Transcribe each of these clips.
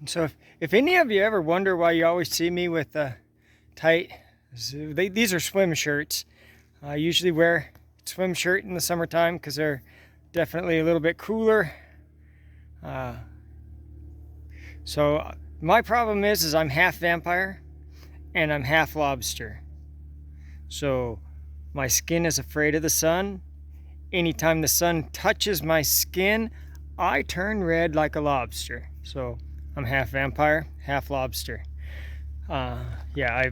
So if any of you ever wonder why you always see me with tight, these are swim shirts. I usually wear a swim shirt in the summertime because they're definitely a little bit cooler. Uh, so my problem is I'm half vampire and I'm half lobster. So my skin is afraid of the sun. Anytime the sun touches my skin, I turn red like a lobster. So I'm half vampire, half lobster. Yeah,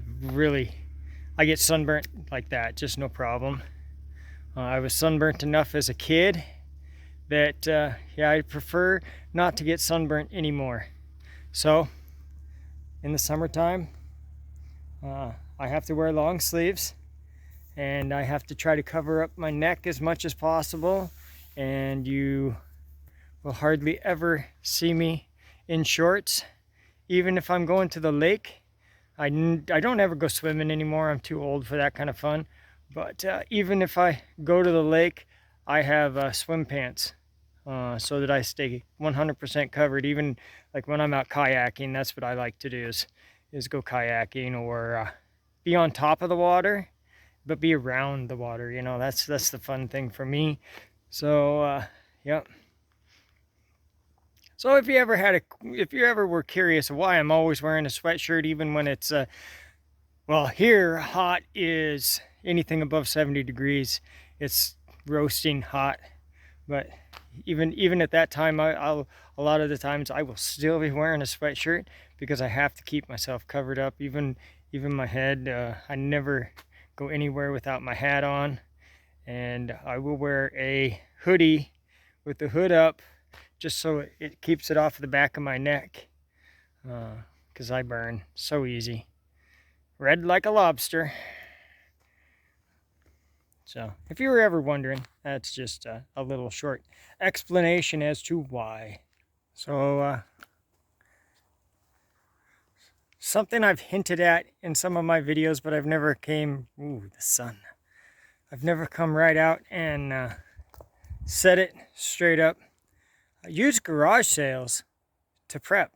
I get sunburnt like that, just no problem. I was sunburnt enough as a kid that, yeah, I prefer not to get sunburnt anymore. So in the summertime, I have to wear long sleeves and I have to try to cover up my neck as much as possible. And you will hardly ever see me in shorts. Even if I'm going to the lake, I don't ever go swimming anymore. I'm too old for that kind of fun. But even if I go to the lake, I have swim pants so that I stay 100% covered. Even like when I'm out kayaking, that's what I like to do is go kayaking or be on top of the water, but be around the water. You know, that's the fun thing for me. So yeah. So if you ever were curious why I'm always wearing a sweatshirt, even when it's well, here hot is anything above 70 degrees. It's roasting hot, but even at that time, I'll a lot of the times I will still be wearing a sweatshirt because I have to keep myself covered up. Even my head, I never go anywhere without my hat on, and I will wear a hoodie with the hood up just so it keeps it off the back of my neck, because I burn so easy. Red like a lobster. So if you were ever wondering, that's just a little short explanation as to why. So something I've hinted at in some of my videos, but I've never the sun. I've never come right out and said it straight up. Use garage sales to prep.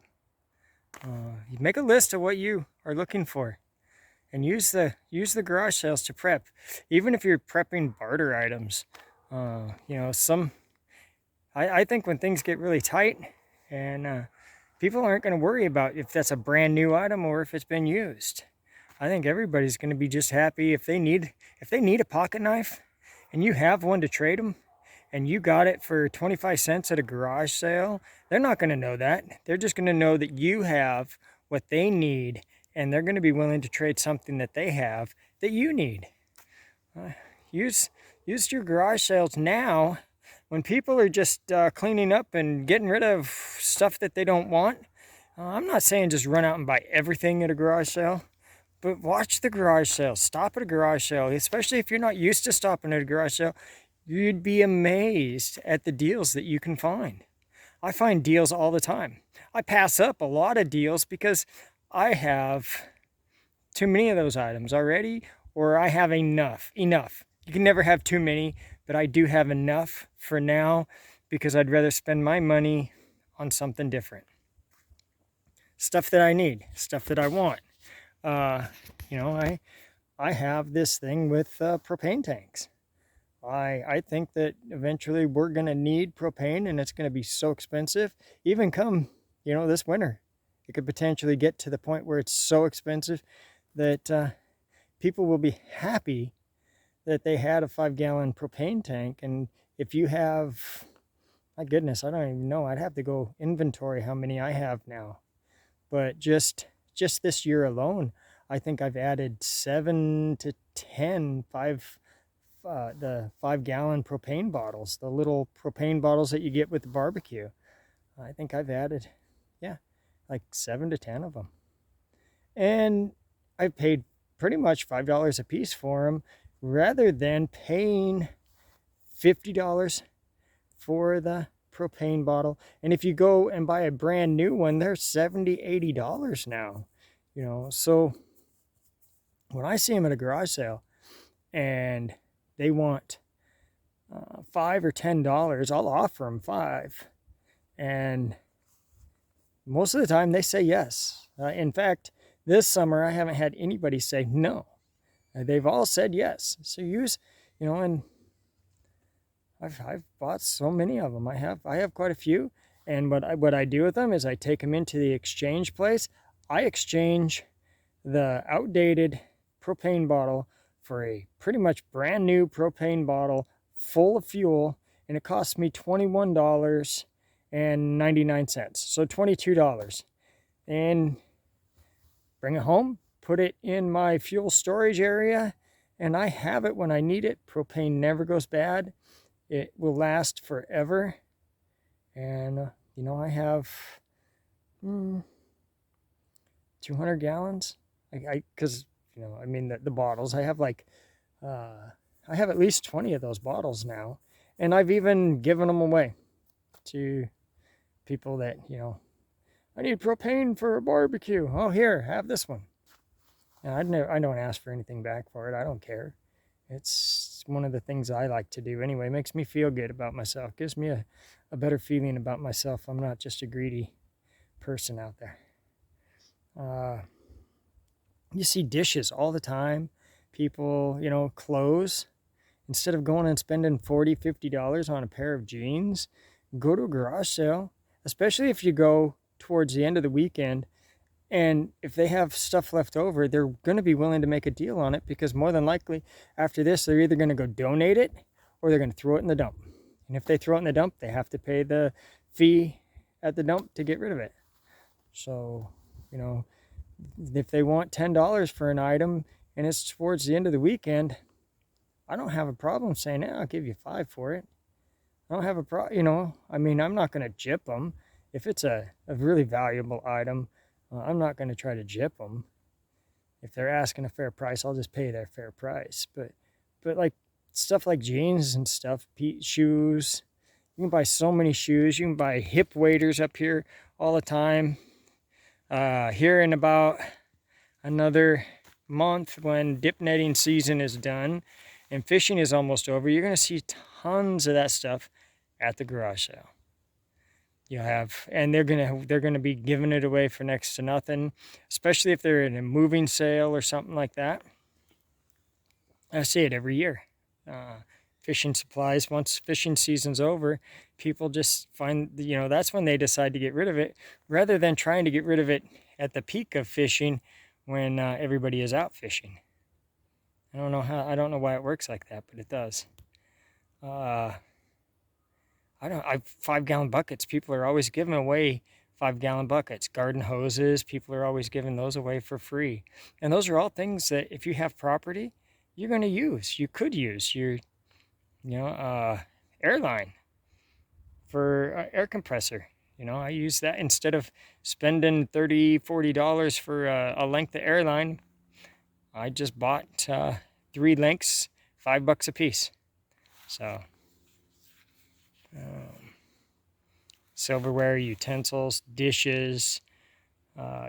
You make a list of what you are looking for and use the garage sales to prep. Even if you're prepping barter items, you know, I think when things get really tight and people aren't going to worry about if that's a brand new item or if it's been used. I think everybody's going to be just happy if they need a pocket knife and you have one to trade them and you got it for 25 cents at a garage sale. They're not going to know that. They're just going to know that you have what they need, and they're going to be willing to trade something that they have that you need. Use your garage sales now when people are just cleaning up and getting rid of stuff that they don't want. I'm not saying just run out and buy everything at a garage sale, but watch the garage sale. Stop at a garage sale, especially if you're not used to stopping at a garage sale. You'd be amazed at the deals that you can find. I find deals all the time. I pass up a lot of deals because I have too many of those items already, or I have enough. You can never have too many, but I do have enough for now because I'd rather spend my money on something different. Stuff that I need, stuff that I want. You know, I have this thing with propane tanks. I think that eventually we're going to need propane and it's going to be so expensive, even come, you know, this winter. It could potentially get to the point where it's so expensive that people will be happy that they had a 5-gallon propane tank. And if you have, my goodness, I don't even know. I'd have to go inventory how many I have now. But just this year alone, I think I've added 7 to 10 the 5-gallon propane bottles, the little propane bottles that you get with the barbecue. I think I've added, yeah, like 7 to 10 of them. And I've paid pretty much $5 a piece for them rather than paying $50 for the propane bottle. And if you go and buy a brand new one, they're $70, $80 now. You know, so when I see them at a garage sale and they want $5 or $10, I'll offer them $5. And most of the time they say yes. In fact, this summer I haven't had anybody say no. They've all said yes. So use, and I've bought so many of them. I have quite a few. And what I do with them is I take them into the exchange place. I exchange the outdated propane bottle for a pretty much brand new propane bottle full of fuel, and it costs me $21.99. So $22. And bring it home, put it in my fuel storage area, and I have it when I need it. Propane never goes bad. It will last forever. And, I have 200 gallons. Because, the bottles, I have I have at least 20 of those bottles now. And I've even given them away to people that, I need propane for a barbecue. Oh, here, have this one. And I don't ask for anything back for it. I don't care. It's one of the things I like to do anyway. It makes me feel good about myself. Gives me a better feeling about myself. I'm not just a greedy person out there. You see dishes all the time. People, clothes. Instead of going and spending $40, $50 on a pair of jeans, go to a garage sale, especially if you go towards the end of the weekend. And if they have stuff left over, they're going to be willing to make a deal on it, because more than likely after this, they're either going to go donate it or they're going to throw it in the dump. And if they throw it in the dump, they have to pay the fee at the dump to get rid of it. So, if they want $10 for an item and it's towards the end of the weekend, I don't have a problem saying, I'll give you $5 for it. I don't have a problem, I'm not going to gyp them. If it's a really valuable item, I'm not going to try to gyp them. If they're asking a fair price, I'll just pay their fair price. But like stuff like jeans and stuff, shoes, you can buy so many shoes. You can buy hip waders up here all the time. Here in about another month, when dip netting season is done and fishing is almost over, you're going to see tons of that stuff at the garage sale. And they're gonna be giving it away for next to nothing, especially if they're in a moving sale or something like that. I see it every year. Fishing supplies, once fishing season's over, people just find, that's when they decide to get rid of it, rather than trying to get rid of it at the peak of fishing when everybody is out fishing. I don't know why it works like that, but it does. 5-gallon buckets. People are always giving away 5-gallon buckets. Garden hoses, people are always giving those away for free. And those are all things that if you have property, you're going to use. You could use your, airline for air compressor. I use that instead of spending $30, $40 for a length of airline. I just bought 3 lengths, $5 a piece. So. Silverware, utensils, dishes,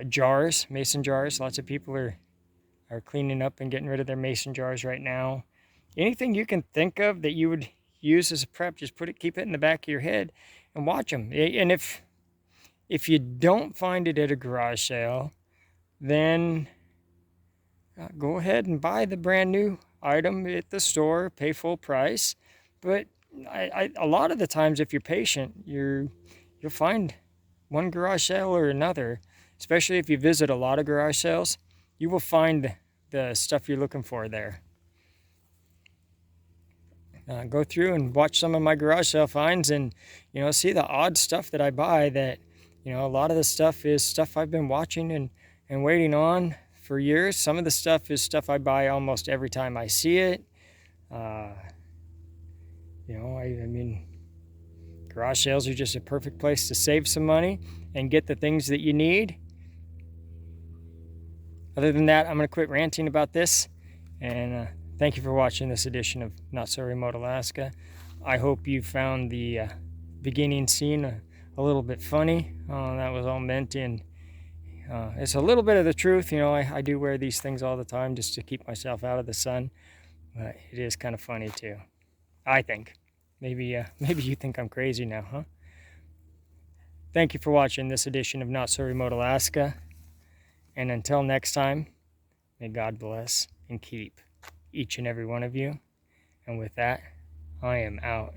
jars, mason jars. Lots of people are cleaning up and getting rid of their mason jars right now. Anything you can think of that you would use as a prep, just keep it in the back of your head and watch them. And if you don't find it at a garage sale, then go ahead and buy the brand new item at the store, pay full price. But a lot of the times, if you're patient, you'll find one garage sale or another. Especially if you visit a lot of garage sales, you will find the stuff you're looking for there. Go through and watch some of my garage sale finds, and see the odd stuff that I buy. That a lot of the stuff is stuff I've been watching and waiting on for years. Some of the stuff is stuff I buy almost every time I see it. Garage sales are just a perfect place to save some money and get the things that you need. Other than that, I'm going to quit ranting about this, and thank you for watching this edition of Not So Remote Alaska. I hope you found the beginning scene a little bit funny. That was all meant in. It's a little bit of the truth. I do wear these things all the time just to keep myself out of the sun, but it is kind of funny too, I think. Maybe you think I'm crazy now, huh? Thank you for watching this edition of Not So Remote Alaska. And until next time, may God bless and keep each and every one of you. And with that, I am out.